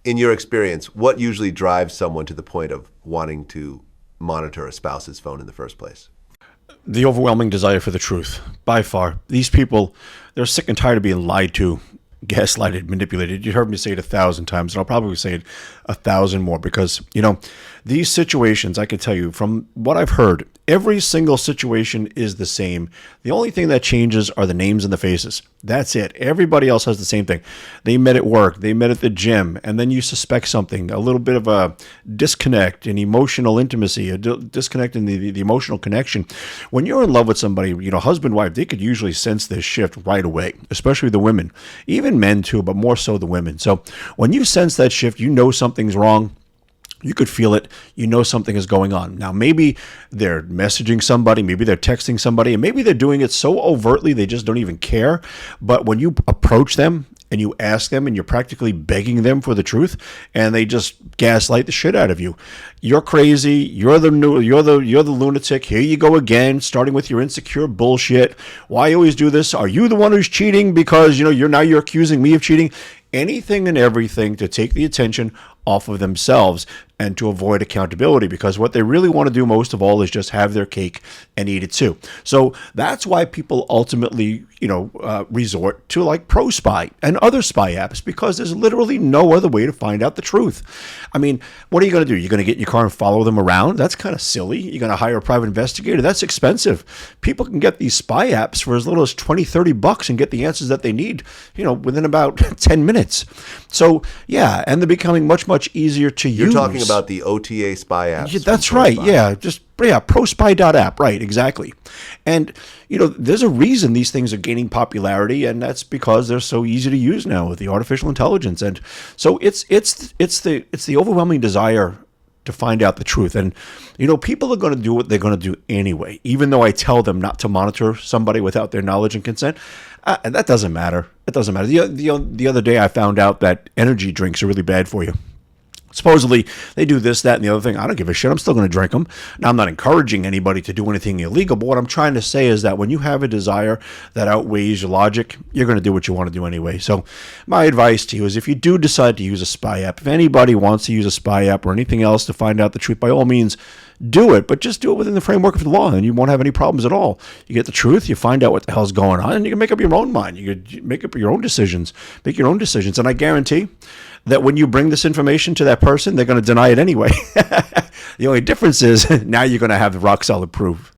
in your experience, what usually drives someone to the point of wanting to monitor a spouse's phone in the first place? The overwhelming desire for the truth, by far. These people, they're sick and tired of being lied to, gaslighted, manipulated. You heard me say it 1,000 times, and I'll probably say it 1,000 more because, these situations, I can tell you from what I've heard, every single situation is the same. The only thing that changes are the names and the faces. That's it. Everybody else has the same thing. They met at work, they met at the gym, and then you suspect something, a little bit of a disconnect in emotional intimacy, a disconnect in the emotional connection. When you're in love with somebody, husband, wife, they could usually sense this shift right away, especially the women, even men too, but more so the women. So when you sense that shift, you know something's wrong. You could feel it. You know something is going on. Now, maybe they're messaging somebody, maybe they're texting somebody, and maybe they're doing it so overtly they just don't even care. But when you approach them and you ask them and you're practically begging them for the truth, and they just gaslight the shit out of you. You're crazy. You're the lunatic. Here you go again, starting with your insecure bullshit. Why you always do this? Are you the one who's cheating because you're accusing me of cheating? Anything and everything to take the attention off of themselves and to avoid accountability, because what they really want to do most of all is just have their cake and eat it too. So that's why people ultimately, resort to like ProSpy and other spy apps, because there's literally no other way to find out the truth. I mean, what are you going to do? You're going to get in your car and follow them around? That's kind of silly. You're going to hire a private investigator? That's expensive. People can get these spy apps for as little as $20-$30 and get the answers that they need, within about 10 minutes. So yeah, and they're becoming much easier to use. You're talking about the OTA spy apps. Yeah, that's right. Yeah, prospy.app. Right, exactly. And there's a reason these things are gaining popularity, and that's because they're so easy to use now with the artificial intelligence. And so it's the overwhelming desire to find out the truth. And people are going to do what they're going to do anyway, even though I tell them not to monitor somebody without their knowledge and consent. And that doesn't matter. It doesn't matter. The other day I found out that energy drinks are really bad for you. Supposedly, they do this, that, and the other thing. I don't give a shit. I'm still going to drink them. Now, I'm not encouraging anybody to do anything illegal, but what I'm trying to say is that when you have a desire that outweighs your logic, you're going to do what you want to do anyway. So my advice to you is if you do decide to use a spy app, if anybody wants to use a spy app or anything else to find out the truth, by all means, do it, but just do it within the framework of the law, and you won't have any problems at all. You get the truth, you find out what the hell's going on, and you can make up your own mind. You can make up your own decisions, and I guarantee that when you bring this information to that person, they're going to deny it anyway. The only difference is now you're going to have the rock solid proof.